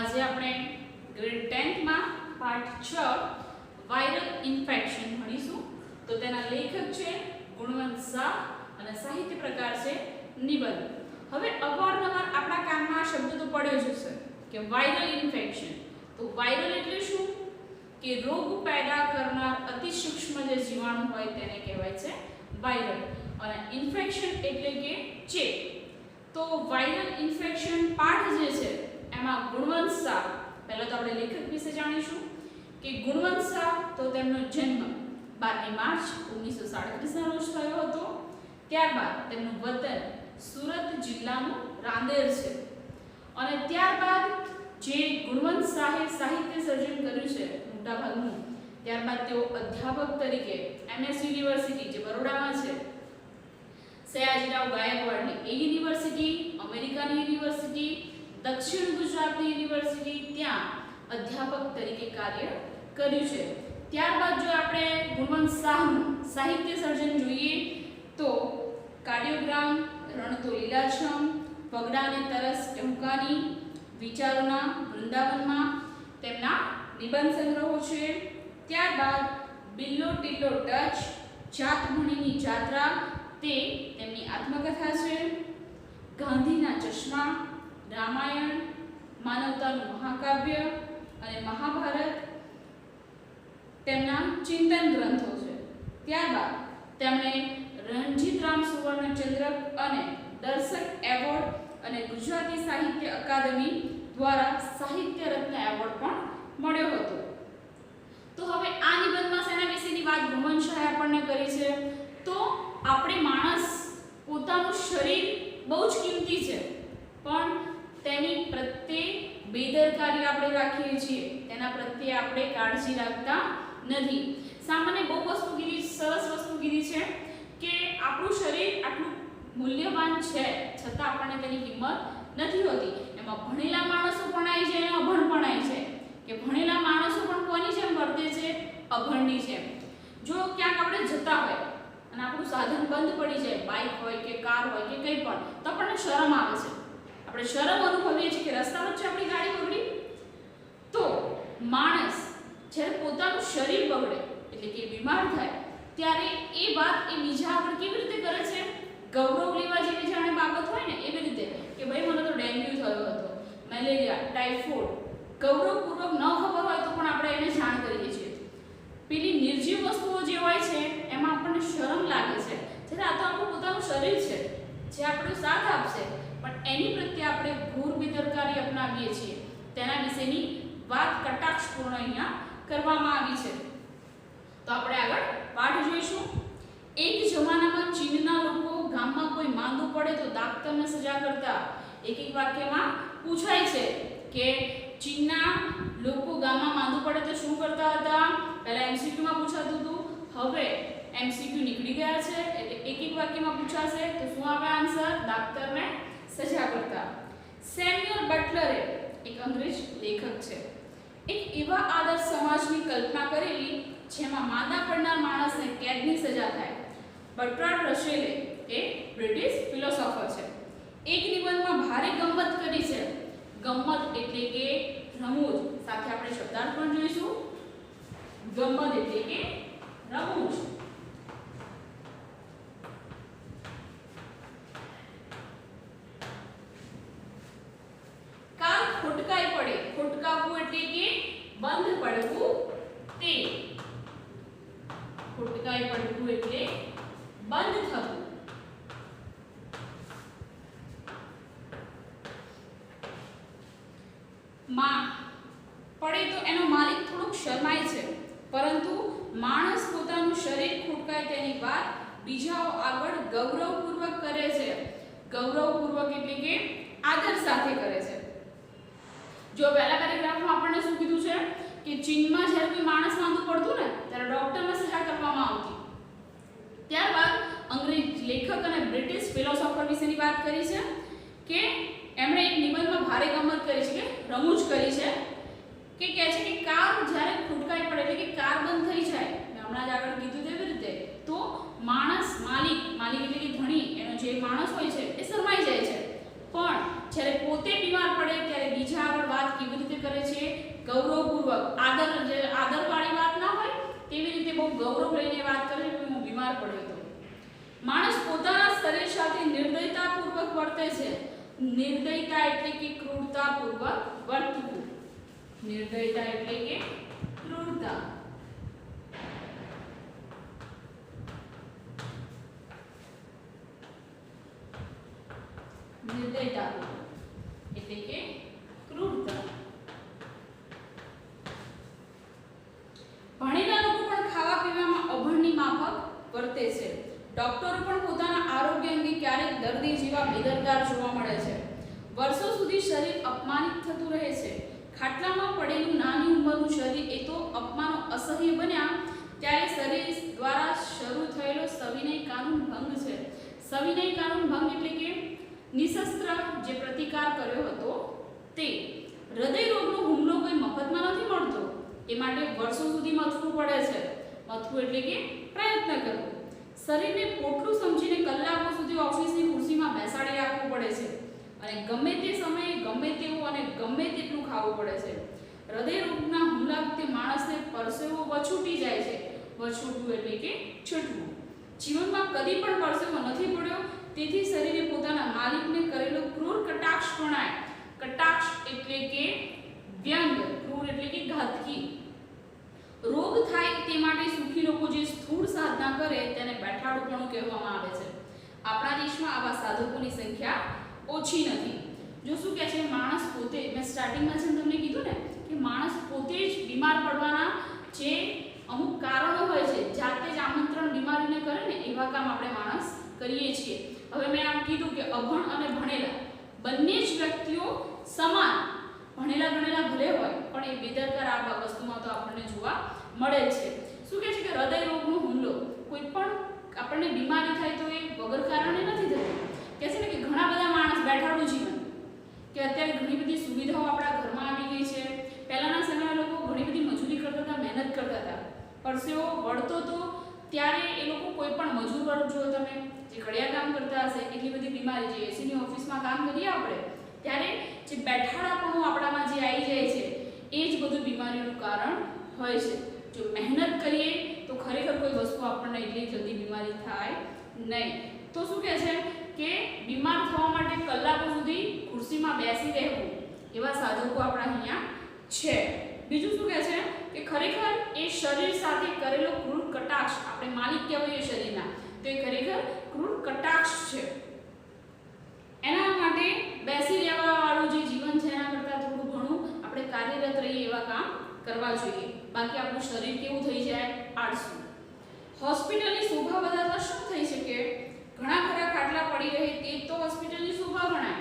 આજે આપણે ગ્રેડ 10 માં પાઠ 6 વાયરલ ઇન્ફેક્શન ભણીશું। તો તેના લેખક છે ગુણવંત શાહ અને સાહિત્ય પ્રકાર છે નિબંધ। હવે અવારનવાર આપણા કાનમાં શબ્દ તો પડ્યો જ હશે કે વાયરલ ઇન્ફેક્શન। તો વાયરલ એટલે શું કે રોગ પેદા કરનાર અતિ સૂક્ષ્મ જે જીવાણુ હોય તેને કહેવાય છે વાયરલ, અને ઇન્ફેક્શન એટલે કે ચેપ। તો વાયરલ ઇન્ફેક્શન પાઠ જે છે એમાં ગુણવંત શાહ, પહેલા તો આપણે લેખક વિશે જાણીશું કે ગુણવંત શાહ તો તેમનો જન્મ 12 માર્ચ 1937 ના રોજ થયો હતો। ત્યારબાદ તેમનું વતન સુરત જિલ્લાનું રાંદેર છે, અને ત્યારબાદ જે ગુણવંત શાહે સાહિત્ય સર્જન કર્યું છે મોટા ભાગનું, ત્યારબાદ તેઓ અધ્યાપક તરીકે MS યુનિવર્સિટી જે બરોડામાં છે, સયાજીરાવ ગાયકવાડની એ યુનિવર્સિટી, અમેરિકાની યુનિવર્સિટી, દક્ષિણ ગુજરાતની યુનિવર્સિટી, ત્યાં અધ્યાપક તરીકે કાર્ય કર્યું છે। ત્યારબાદ જો આપણે ગુણવંત શાહનું સાહિત્ય સર્જન જોઈએ તો કાર્ડિયોગ્રામ, રણ તો લીલાછમ, પગડાને તરસ ટહુકાની, વિચારોના વૃંદાવનમાં તેમના નિબંધ સંગ્રહો છે। ત્યારબાદ બિલ્લો ટિલ્લો ટચ, જાતમણીની જાત્રા તે તેમની આત્મકથા છે। ગાંધીના ચશ્મા, રામાયણ, માનવતાનું મહાકાવ્ય અને મહાભારત તેમના ચિંતન ગ્રંથો છે। ત્યારબાદ તેમણે રણજીતરામ સુવર્ણચંદ્રક અને દર્શક એવોર્ડ અને ગુજરાતી સાહિત્ય અકાદમી દ્વારા સાહિત્ય રત્ન એવોર્ડ પણ મળ્યો હતો। તો હવે આ નિબંધમાં શેના વિશેની વાત ગુણવંત શાહે આપણને કરી છે? તો આપણે માણસ પોતાનું શરીર બહુ જ કિંમતી છે, પણ તેની પ્રત્યે બેદરકારી આપણે રાખીએ છીએ, તેના પ્રત્યે આપણે કાળજી રાખતા નથી। સામાન્ય બહુ વસ્તુ કીધી, સરસ વસ્તુ કીધી છે કે આપણું શરીર આટલું મૂલ્યવાન છે છતાં આપણને તેની કિંમત નથી હોતી। એમાં ભણેલા માણસો પણ આવી જાય અને અભણ પણ આવી જાય, કે ભણેલા માણસો પણ કોની જેમ વર્તે છે? અભણની જેમ। જો ક્યાંક આપણે જતા હોય અને આપણું સાધન બંધ પડી જાય, બાઇક હોય કે કાર હોય કે કંઈ પણ, તો આપણને શરમ આવે છે, આપણે શરમ અનુભવીએ છીએ કે રસ્તા વચ્ચે આપણી ગાડી બગડી। તો માણસ જ્યારે પોતાનું શરીર બગડે એટલે કે બીમાર થાય ત્યારે એ વાત એ બીજા આગળ કેવી રીતે કરે છે? ગૌરવ લેવા જેવી જાણે બાબત હોય ને એવી રીતે કે ભાઈ મને તો ડેન્ગ્યુ થયો હતો, મેલેરિયા, ટાઇફોઇડ, ગૌરવપૂર્વક ન ખબર હોય તો પણ આપણે એને જાણ કરીએ છીએ। પેલી નિર્જીવ વસ્તુઓ જે હોય છે એમાં આપણને શરમ લાગે છે, જ્યારે આ તો આપણું પોતાનું શરીર છે જે આપણો સાથ આપશે, પણ એની પ્રત્યે આપણે ઘોર બેદરકારી અપનાવીએ છીએ। તેના વિશેની વાત કટાક્ષપૂર્ણ અહીંયા કરવામાં આવી છે। તો આપણે આગળ પાઠ જોઈશું। એક જમાનામાં ચીનના લોકો ગામમાં કોઈ માંદું પડે તો દાક્તરને સજા કરતા। એક વાક્યમાં પૂછાય છે કે ચીનના લોકો ગામમાં માંદું પડે તો શું કરતા હતા? પહેલા MCQ માં પૂછાતું હતું, હવે MCQ નીકળી ગયા છે એટલે એક વાક્યમાં પૂછાશે તો શું આવે આન્સર? દાક્તરને સજા કરતા। સેમ્યુઅલ બટલરે એક અંગ્રેજ લેખક છે, એક એવા આદર્શ સમાજની કલ્પના કરેલી જેમાં માંદા પડનાર માણસને કેદની સજા થાય। બર્ટ્રાન્ડ રસેલે એ બ્રિટિશ ફિલોસોફર છે, એક નિબંધમાં ભારે ગમ્મત કરી છે। ગમ્મત એટલે કે રમૂજ, સાથે આપણે શબ્દાર્થ પણ જોઈશું। ગમ્મત એટલે કે રમૂજ। કાર ખોટકાઈ પડે, ખોટકાવવું એટલે કે બંધ પડવું તે, ખોટકાઈ પડવું એટલે બંધ થવું। માં પડે તો એનો માલિક થોડુંક શરમાય છે, પરંતુ માણસ પોતાનું શરીર ખોટકાય તેની વાત બીજાઓ આગળ ગૌરવપૂર્વક કરે છે। ગૌરવપૂર્વક એટલે કે આદર સાથે કરે છે। જો પહેલા પેરેગ્રાફમાં આપણને શું કીધું છે કે ચીનમાં જ્યારે કોઈ માણસ માંદું પડતું ને ત્યારે ડોક્ટરને સજા કરવામાં આવતી। ત્યારબાદ અંગ્રેજ લેખક અને બ્રિટિશ ફિલોસોફર વિશેની વાત કરી છે કે એમણે એક નિબંધમાં ભારે ગમ્મત કરી છે, કે રમૂજ કરી છે, કે કહે છે કે કાર જ્યારે ખોટકાઈ પડે એટલે કે કાર બંધ થઈ જાય, મેં હમણાં જ આગળ કીધું તેવી રીતે, તો માણસ માલિક એટલે કે ધણી, એનો જે માણસ હોય છે એ શરમાઈ જાય છે, પણ જ્યારે પોતે બીમાર પડે ત્યારે બીજા આગળ વાત કેવી રીતે ગૌરવ લઈને વાત કરે કે હું બીમાર પડ્યો હતો. માણસ પોતાના શરીર સાથે નિર્દયતાપૂર્વક વર્તે છે. નિર્દયતા એટલે કે ક્રૂરતાપૂર્વક વર્તવું. નિર્દયતા એટલે કે ક્રૂરતા. નિર્દયતા એટલે કે ક્રૂરતા. ભણેલા લોકો પણ ખાવા પીવામાં અભણની માફક વર્તે છે. ડોક્ટરો પણ પોતાના આરોગ્ય અંગે ક્યારેક દર્દી જેવા બેદરકાર જોવા મળે છે. વર્ષો સુધી શરીર અપમાનિત થતું રહે છે. ખાટલામાં પડેલું નાની ઉંમરનું શરીર એ તો અપમાનો અસહ્ય બન્યા ત્યારે શરીર દ્વારા શરૂ થયેલો સવિનય કાનૂન ભંગ છે. સવિનય કાનૂન ભંગ એટલે કે નિશસ્ત્ર જે પ્રતિકાર કર્યો હતો તે. હૃદય રોગનો હુમલો કોઈ મફતમાં નથી મળતો. એ માટે વર્ષો સુધી મથવું પડે છે. મથવું એટલે કે પ્રયત્ન કરવો. શરીરને પોટલું સમજીને કલાકો સુધી ઓફિસની ખુરશીમાં બેસાડી રાખવું પડે છે અને ગમે તે સમયે ગમે તેવું અને ગમે તેટલું ખાવું પડે છે. હૃદય રોગના હુમલા વખતે માણસને પરસેવો વછૂટી જાય છે. વછૂટવું એટલે કે છૂટવું. જીવનમાં કદી પણ પરસેવો નથી પડ્યો તેથી શરીરે પોતાના માલિકને કરેલો ક્રૂર કટાક્ષ ગણાય. કટાક્ષ એટલે કે વ્યંગ, ક્રૂર એટલે કે ઘાતકી. રોગ થાય તે માટે સુખી લોકો જે સ્થૂળ સાધના કરે તેને બેઠાડુપણું કહેવામાં આવે છે. આપણા દેશમાં આવા સાધકોની સંખ્યા ઓછી નથી. જો શું કહે છે માણસ પોતે, મેં સ્ટાર્ટિંગમાં જેમ તમને કીધું ને કે માણસ પોતે જ બીમાર પડવાના જે અમુક કારણો હોય છે જાતે જ આમંત્રણ બીમારીને કરે ને એવા કામ આપણે માણસ કરીએ છીએ. હવે મેં આમ કીધું કે અભણ અને ભણેલા બંને જ વ્યક્તિઓ સમાન, ભણેલા ગણેલા ભલે હોય પણ એ બેદરકાર આ વસ્તુમાં તો આપણને જોવા મળે છે. શું કહે છે કે હૃદય રોગનો હુમલો, કોઈ પણ આપણને બીમારી થાય તો એ વગર કારણે નથી થતી. કહે છે ને કે ઘણા બધા માણસ બેઠાડું જીવન, કે અત્યારે ઘણી બધી સુવિધાઓ આપણા ઘરમાં આવી ગઈ છે. પહેલાના સમયના લોકો ઘણી બધી મજૂરી કરતા હતા, મહેનત કરતા હતા, પરસેવો વળતો તો ત્યારે એ લોકો કોઈ પણ મજૂર વર્ગ જો તમે જે ઘડિયા કામ કરતા હશે, એટલી બધી બીમારી, જે એસીની ઓફિસમાં કામ કરીએ આપણે ત્યારે જે બેઠાડાપણું આપણામાં જે આવી જાય છે એ જ બધું બીમારીનું કારણ હોય છે. જો મહેનત કરીએ તો ખરેખર કોઈ વસ્તુ આપણને એટલી જલ્દી બીમારી થાય નહીં. તો શું કહે છે કે બીમાર થવા માટે કલાકો સુધી ખુરશીમાં બેસી રહેવું એવા સાધકો આપણા અહીંયા છે. બીજું શું કહે છે કે ખરેખર એ શરીર સાથે કરેલો ક્રૂર કટાક્ષ, આપણે માલિક કહેવાય શરીરના, તો એ ખરેખર ક્રૂર કટાક્ષ છે. એના માટે બેસી રહેવાવાળું જે જીવન છે એના કરતાં થોડું ઘણું આપણે કાર્યરત રહીએ એવા કામ કરવા જોઈએ. બાકી આપણું શરીર કેવું થઈ જાય? આળસુ. હોસ્પિટલની શોભા વધારવા શું થઈ શકે? ઘણા ખરા ખાટલા પડી રહે તે તો હોસ્પિટલની શોભા ગણાય.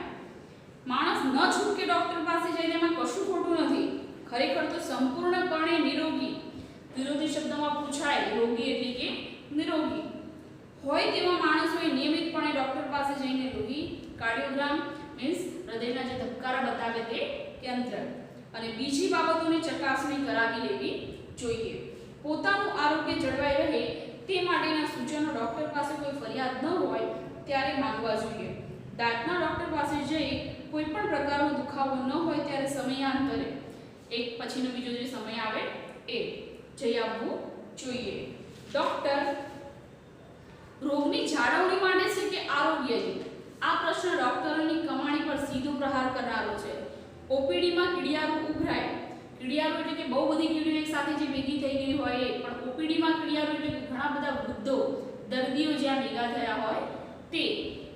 માણસ ન છૂટકે ડોક્ટર પાસે જઈને એમાં કશું ખોટું નથી. ખરેખર તો સંપૂર્ણપણે નિરોગી, વિરોધી શબ્દમાં પૂછાય રોગી એટલે કે નિરોગી હોય તેવા માણસોએ નિયમિતપણે ડોક્ટર પાસે જઈને રોગી કાર્ડિયોગ્રામ મીન્સ હૃદયના જે ધબકારા બતાવે તે યંત્ર અને બીજી બાબતોની ચકાસણી કરાવી લેવી જોઈએ. પોતાનું આરોગ્ય જળવાઈ રહે તે માટેના સૂચનો ડોક્ટર પાસે કોઈ ફરિયાદ ન હોય ત્યારે માંગવા જોઈએ. દાંતના ડોક્ટર પાસે જઈ કોઈ પણ પ્રકારનો દુખાવો ન હોય ત્યારે સમયાંતરે એક પછીનો બીજો જે સમય આવે એ જઈ આવવું જોઈએ. ડોક્ટર રોગની જાળવણી માટે છે કે આરોગ્યની? આ પ્રશ્ન ડોક્ટરોની કમાણી પર સીધો પ્રહાર કરનારો છે. ઓપીડીમાં કીડિયારો ઉભરાય. કીડિયારો એટલે કે બહુ બધી કીડીઓ એક સાથે જે ભેગી થઈ ગઈ હોય એ, પણ ઓપીડીમાં કીડિયારો એટલે કે ઘણા બધા વૃદ્ધો દર્દીઓ જ્યાં ભેગા થયા હોય તે,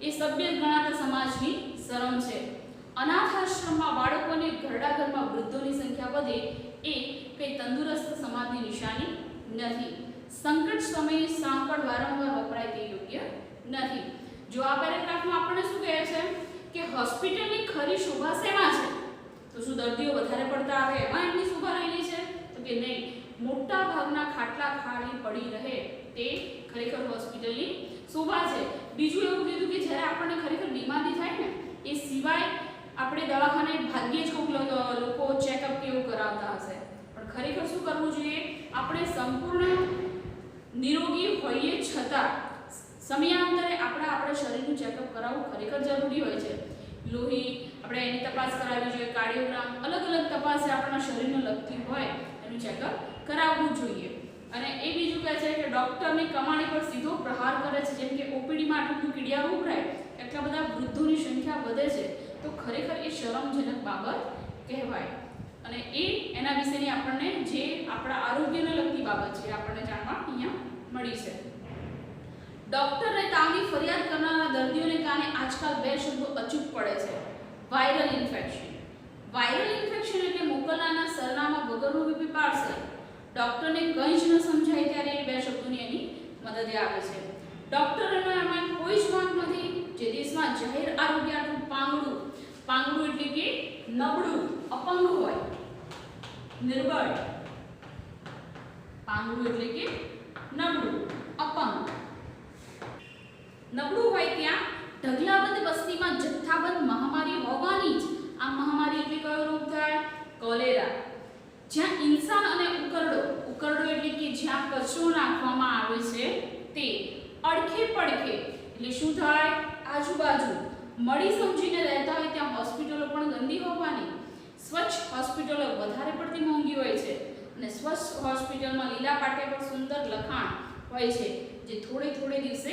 એ સભ્ય ગણાતા સમાજની શરમ છે. અનાથાશ્રમમાં બાળકોને ઘરડા ઘરમાં વૃદ્ધોની સંખ્યા વધે એ કંઈ તંદુરસ્ત સમાજની નિશાની નથી. સંકટ સમયે સાંકળ વારંવાર વપરાય તે યોગ્ય નથી. જો આ પેરેગ્રાફમાં આપણને શું કહે છે કે હોસ્પિટલની ખરી શોભા શેમાં છે? તો શું દર્દીઓ વધારે પડતા આવે એમાં એમની શોભા રહેલી છે? તો કે નહીં, મોટા ભાગના ખાટલા ખાલી પડી રહે તે ખરેખર હોસ્પિટલની શોભા છે. બીજું એવું કીધું કે જ્યારે આપણને ખરેખર બીમારી થાય ને એ સિવાય આપણે દવાખાને ભાગ્યે જ કોઈક લોકો ચેકઅપ કેવું કરાવતા હશે, પણ ખરેખર શું કરવું જોઈએ? આપણે સંપૂર્ણ નિરોગી હોઈએ છતાં સમયાંતરે આપણા શરીરનું ચેકઅપ કરાવવું ખરેખર જરૂરી હોય છે. લોહી આપણે એની તપાસ કરાવવી જોઈએ, કાર્ડિયોગ્રામ, અલગ અલગ તપાસ આપણા શરીરને લગતી હોય એનું ચેકઅપ કરાવવું જોઈએ. અને એ બીજું કહે છે કે ડોક્ટરની કમાણી પર સીધો પ્રહાર કરે છે, જેમ કે ઓપીડીમાં આટલું કીડિયા ઉભરાય, એટલા બધા વૃદ્ધોની સંખ્યા વધે છે, તો ખરેખર એ શરમજનક બાબત કહેવાય. અને એના વિશેની આપણને જે આપણા આરોગ્યને લગતી બાબત છે આપણને જાણવા અહીંયા મળી છે. ડોક્ટરને તાવની ફરિયાદ કરનારા દર્દીઓને કારણે આજકાલ બે શબ્દો અચૂક પડે છે. Viral infection. વાયરલ ઇન્ફેક્શન એટલે મોકલનારના સરનામા વગરનું બીપી પાર્સલ. ડોક્ટરને કંઈ જ ન સમજાય ત્યારે એ બે શબ્દોની એની મદદે આવે છે. ડોક્ટરોનો એમાં કોઈ જ વાંક નથી જે દેશમાં જાહેર આરોગ્ય આટલું પાંગડું એટલે કે નબળું, અપંગ હોય, નિર્બળ. પાંગડું એટલે કે નબળું, અપંગ. નબળું હોય ત્યાં ઢગલાબંધ વસ્તીમાં જથ્થાબંધ મહામારી હોવાની જ. આ મહામારી એટલે કયો રોગ થાય? કોલેરા. જ્યાં ઇન્સાન અને ઉકરડો એટલે કે જ્યાં કચરો નાખવામાં આવે છે તે અડખે પડખે એટલે શું થાય? આજુબાજુ મળી સમજીને રહેતા હોય ત્યાં હોસ્પિટલો પણ ગંદી હોવાની. સ્વચ્છ હોસ્પિટલો વધારે પડતી મોંઘી હોય છે અને સ્વચ્છ હોસ્પિટલમાં લીલા પાટે પર સુંદર લખાણ હોય છે જે થોડે દિવસે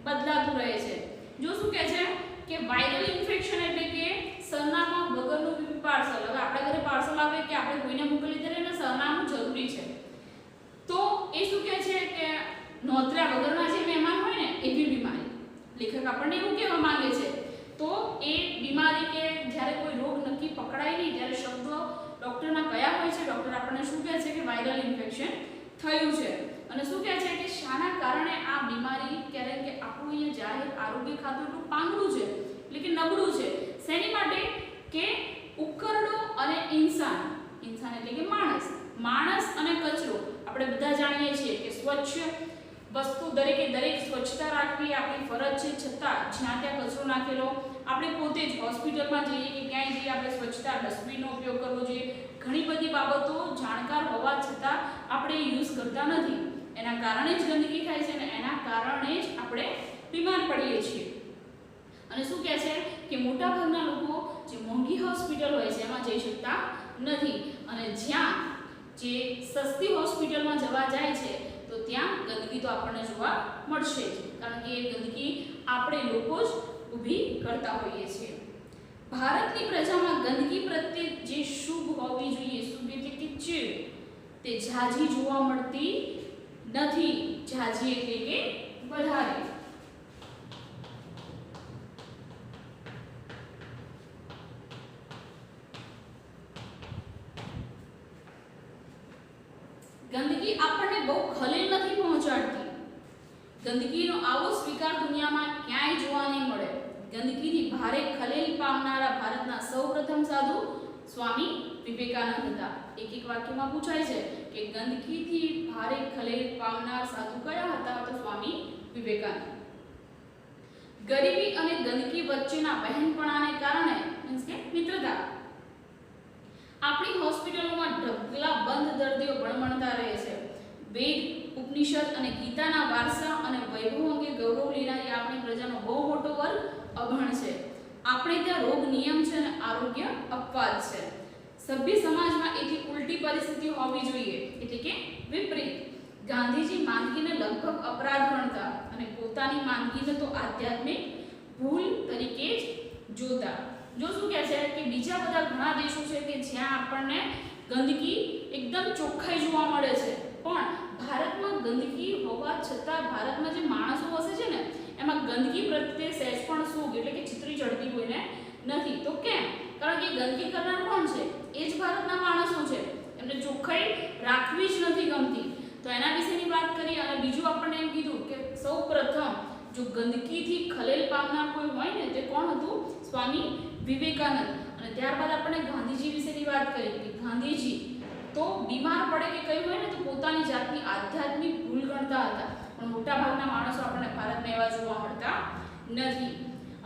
બદલાતું રહે છે. જો શું કહે છે કે વાયરલ ઇન્ફેક્શન એટલે કે સરનામા વગરનું બીપી પાર્સલ. હવે આપણા ઘરે પાર્સલ આવે કે આપણે કોઈને મોકલી દઈએ ને સરનામું જરૂરી છે, તો એ શું કહે છે કે નોંધ્યા વગરના જે મહેમાન હોય ને એવી બીમારી. લેખક આપણને એવું કહેવા માંગે છે. તો એ બીમારી કે જ્યારે કોઈ રોગ નક્કી પકડાય નહીં ત્યારે શબ્દો ડૉક્ટરના કયા હોય છે? ડૉક્ટર આપણને શું કહે છે કે વાયરલ ઇન્ફેક્શન થયું છે. અને શું કહે છે કે શાના કારણે આ બીમારી, કારણ કે આપણું અહીંયા જાહેર આરોગ્ય ખાતું એટલું પાંગડું છે એટલે કે નબળું છે. શેની માટે? કે ઉકરડો અને ઇન્સાન એટલે કે માણસ અને કચરો. આપણે બધા જાણીએ છીએ કે સ્વચ્છ વસ્તુ દરેક સ્વચ્છતા રાખવી આપણી ફરજ છે, છતાં જ્યાં ત્યાં કચરો નાખેલો. આપણે પોતે જ હોસ્પિટલમાં જઈએ કે ક્યાંય જઈએ આપણે સ્વચ્છતા ડસ્ટબિનનો ઉપયોગ કરવો જોઈએ. ઘણી બધી બાબતો જાણકાર હોવા છતાં આપણે યુઝ કરતા નથી. એના કારણે જ ગંદકી થાય છે અને એના કારણે જ આપણે બીમાર પડીએ છીએ. અને શું કહે છે કે મોટાભાગના લોકો જે મોંઘી હોસ્પિટલ હોય છે એમાં જઈ શકતા નથી, અને જ્યાં જે સસ્તી હોસ્પિટલમાં જવા જાય છે તો ત્યાં ગંદકી તો આપણને જોવા મળશે જ, કારણ કે એ ગંદકી આપણે લોકો જ ઊભી કરતા હોઈએ છીએ. ભારતની પ્રજામાં ગંદકી પ્રત્યે જે શુભ હોવી જોઈએ, શુભ એટલે કે ચીડ, તે ઝાઝી જોવા મળતી નથી. ઝાઝી એટલે કે વધારે. ગંદકી આપણને બહુ ખલેલ નથી પહોંચાડતી. ગંદકીનો આવો સ્વીકાર દુનિયામાં ક્યાંય જોવા નહીં મળે. ગંદકીથી ભારે ખલેલ પામનારા ભારતના સૌપ્રથમ સાધુ સ્વામી વિવેકાનંદ હતા. એક વાક્યમાં પૂછાય છે કે ગંદકીથી ભારે ખલેલ પામનાર સાધુ કયા હતા? તો સ્વામી વિવેકાનંદ. ગરીબી અને ગંદકી વચ્ચેના બહેનપણાને કારણે મીન્સ કે મિત્રતા. આપણી હોસ્પિટલોમાં ઢગલાબંધ દર્દીઓ બણબણતા રહે છે. વેદ, ઉપનિષદ અને ગીતાના વારસા અને વૈભવ અંગે ગૌરવ લેનારી આપણી પ્રજાનો બહુ મોટો વર્ગ અભણ છે. આપણે ત્યાં રોગ નિયમ છે અને આરોગ્ય અપવાદ છે. સભ્ય સમાજમાં એથી ઉલટી પરિસ્થિતિ હોવી જોઈએ, એટલે કે વિપરીત. ગાંધીજી માંદગીને લગભગ અપરાધ ગણતા અને પોતાની માંદગીને તો આધ્યાત્મિક ભૂલ તરીકે જ જોતા. જો શું કહે છે કે બીજા બધા ઘણા દેશો છે કે જ્યાં આપણને ગંદકી એકદમ ચોખ્ખાઈ જોવા મળે છે, પણ ભારતમાં ગંદકી હોવા છતાં ભારતમાં જે માણસો વસે છે ને એમાં ગંદકી પ્રત્યે સહેજ પણ સૂગ એટલે કે ચિત્રી ચડતી કોઈને નથી. તો કેમ? કારણ કે ગંદકી કરનાર કોણ છે? એ જ ભારતના માણસો છે. એમને ચોખ્ખાઈ રાખવી જ નથી ગમતી. તો એના વિશેની વાત કરી. અને બીજું આપણને એમ કીધું કે સૌ પ્રથમ જો ગંદકીથી ખલેલ પામનાર કોઈ હોય ને તે કોણ હતું? સ્વામી વિવેકાનંદ. અને ત્યારબાદ આપણે ગાંધીજી વિશેની વાત કરી કે ગાંધીજી તો બીમાર પડે કે કંઈ હોય ને તો પોતાની જાતની આધ્યાત્મિક ભૂલ ગણતા હતા, પણ મોટાભાગના માણસો આપણને ભારતમાં એવા જોવા મળતા નથી.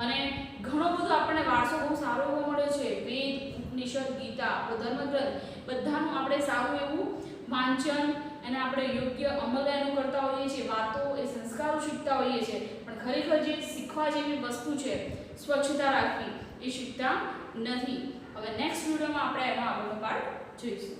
અને ઘણો બધો આપણને વારસો બહુ સારો એવો મળ્યો છે. વેદ, ઉપનિષદ, ગીતા, આપણો ધર્મગ્રંથ બધાનું આપણે સારું એવું વાંચન અને આપણે યોગ્ય અમલ એનું કરતા હોઈએ છીએ. વાતો એ સંસ્કારો શીખતા હોઈએ છીએ, પણ ખરેખર જે શીખવા જેવી વસ્તુ છે સ્વચ્છતા રાખવી એ શીખતા નથી. હવે નેક્સ્ટ વિડીયોમાં આપણે એનો આગળનો પાર્ટ જોઈશું.